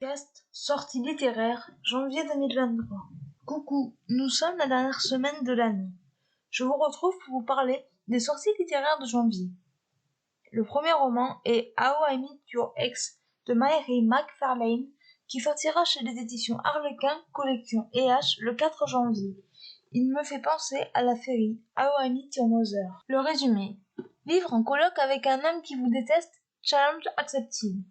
Podcast sortie littéraire, janvier 2023. Coucou, nous sommes la dernière semaine de l'année. Je vous retrouve pour vous parler des sorties littéraires de janvier. Le premier roman est How I Met Your Ex de Mary McFarlane qui sortira chez les éditions Harlequin Collection EH le 4 janvier. Il me fait penser à la série How I Met Your Mother. Le résumé. Vivre en coloc avec un homme qui vous déteste, challenge accepted.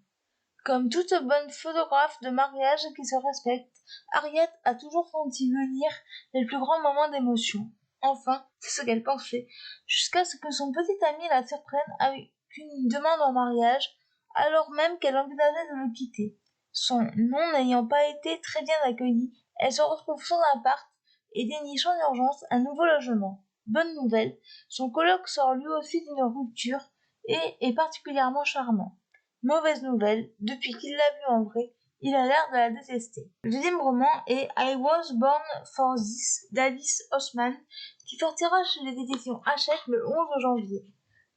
Comme toute bonne photographe de mariage qui se respecte, Harriet a toujours senti venir les plus grands moments d'émotion. Enfin, c'est ce qu'elle pensait, jusqu'à ce que son petit ami la surprenne avec une demande en mariage, alors même qu'elle envisageait de le quitter. Son nom n'ayant pas été très bien accueilli, elle se retrouve sans appart et déniche en urgence un nouveau logement. Bonne nouvelle, son coloc sort lui aussi d'une rupture et est particulièrement charmant. Mauvaise nouvelle, depuis qu'il l'a vue en vrai, il a l'air de la détester. Le deuxième roman est I Was Born for This d'Alice Oseman, qui sortira chez les éditions Hachette le 11 janvier.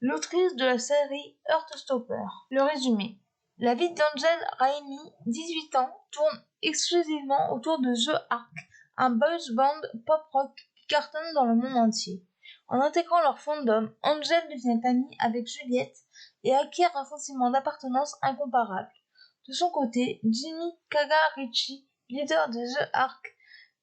L'autrice de la série Heartstopper. Le résumé. La vie d'Angel Raimi, 18 ans, tourne exclusivement autour de The Ark, un boys band pop-rock qui cartonne dans le monde entier. En intégrant leur fandom, Angel devient amie avec Juliette et acquiert un sentiment d'appartenance incomparable. De son côté, Jimmy Kagarichi, leader de The Ark,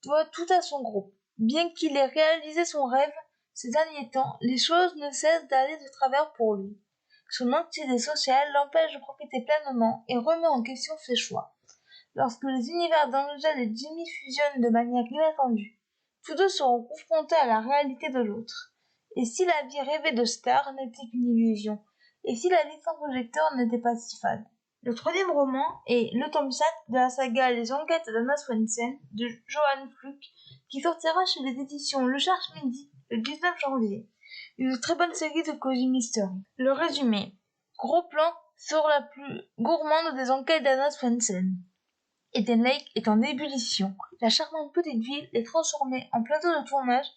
doit tout à son groupe. Bien qu'il ait réalisé son rêve ces derniers temps, les choses ne cessent d'aller de travers pour lui. Son anxiété sociale l'empêche de profiter pleinement et remet en question ses choix. Lorsque les univers d'Angel et Jimmy fusionnent de manière inattendue, tous deux seront confrontés à la réalité de l'autre. Et si la vie rêvée de Star n'était qu'une illusion? Et si la vie sans projecteur n'était pas si fade? Le troisième roman est Le tome 7 de la saga Les Enquêtes d'Anna Swensen de Johan Fluck, qui sortira chez les éditions Le Cherche Midi le 19 janvier. Une très bonne série de Cozy Mystery. Le résumé. Gros plan sur la plus gourmande des enquêtes d'Anna Swensen. Eden Lake est en ébullition. La charmante petite ville est transformée en plateau de tournage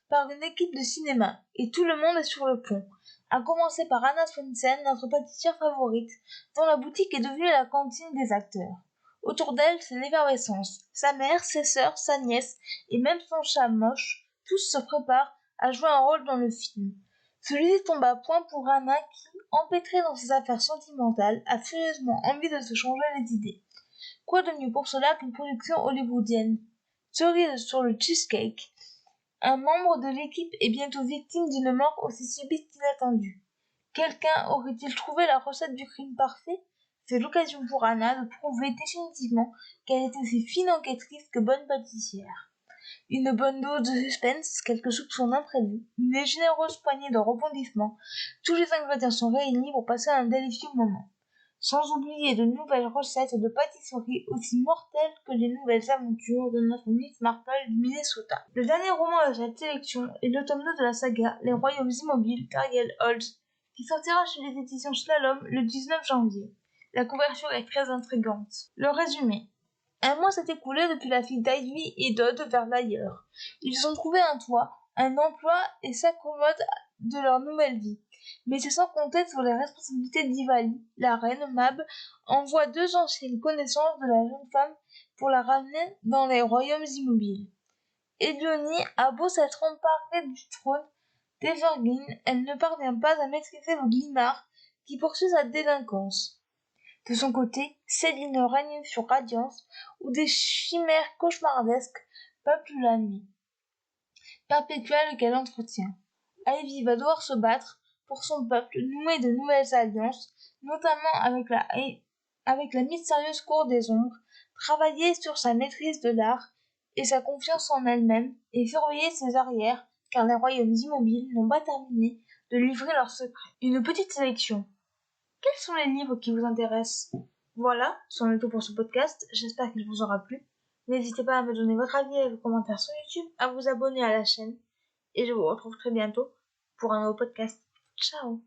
par une équipe de cinéma, et tout le monde est sur le pont. À commencer par Anna Swensen, notre pâtissière favorite, dont la boutique est devenue la cantine des acteurs. Autour d'elle, c'est l'effervescence. Sa mère, ses sœurs, sa nièce, et même son chat moche, tous se préparent à jouer un rôle dans le film. Celui-ci tombe à point pour Anna qui, empêtrée dans ses affaires sentimentales, a furieusement envie de se changer les idées. Quoi de mieux pour cela qu'une production hollywoodienne? Cerise sur le cheesecake. Un membre de l'équipe est bientôt victime d'une mort aussi subite qu'inattendue. Quelqu'un aurait-il trouvé la recette du crime parfait? C'est l'occasion pour Anna de prouver définitivement qu'elle est aussi fine enquêtrice que bonne pâtissière. Une bonne dose de suspense, quelques soupçons imprévus, une généreuse poignée de rebondissements, tous les ingrédients sont réunis pour passer un délicieux moment. Sans oublier de nouvelles recettes de pâtisserie aussi mortelles que les nouvelles aventures de notre Miss Marple du Minnesota. Le dernier roman de cette sélection est le tome 2 de la saga Les Royaumes Immobiles d'Ariel Holz, qui sortira chez les éditions Slalom le 19 janvier. La couverture est très intrigante. Le résumé. Un mois s'est écoulé depuis la fuite d'Ivy et d'Odd vers l'ailleurs. Ils ont trouvé un toit, un emploi et s'accommodent de leur nouvelle vie. Mais c'est sans compter sur les responsabilités d'Ivali. La reine, Mab, envoie deux anciennes connaissances de la jeune femme pour la ramener dans les royaumes immobiles. Elioni a beau s'être emparée du trône d'Evergreen, elle ne parvient pas à maîtriser le Glimard qui poursuit sa délinquance. De son côté, Céline règne sur Radiance, où des chimères cauchemardesques peuplent la nuit perpétuelle qu'elle entretient. Ivy va devoir se battre pour son peuple, nouer de nouvelles alliances, notamment avec la mystérieuse cour des ombres, travailler sur sa maîtrise de l'art et sa confiance en elle-même, et surveiller ses arrières, car les royaumes immobiles n'ont pas terminé de livrer leurs secrets. Une petite sélection. Quels sont les livres qui vous intéressent? Voilà, c'en est tout pour ce podcast, j'espère qu'il vous aura plu. N'hésitez pas à me donner votre avis et vos commentaires sur YouTube, à vous abonner à la chaîne, et je vous retrouve très bientôt pour un nouveau podcast. Ciao!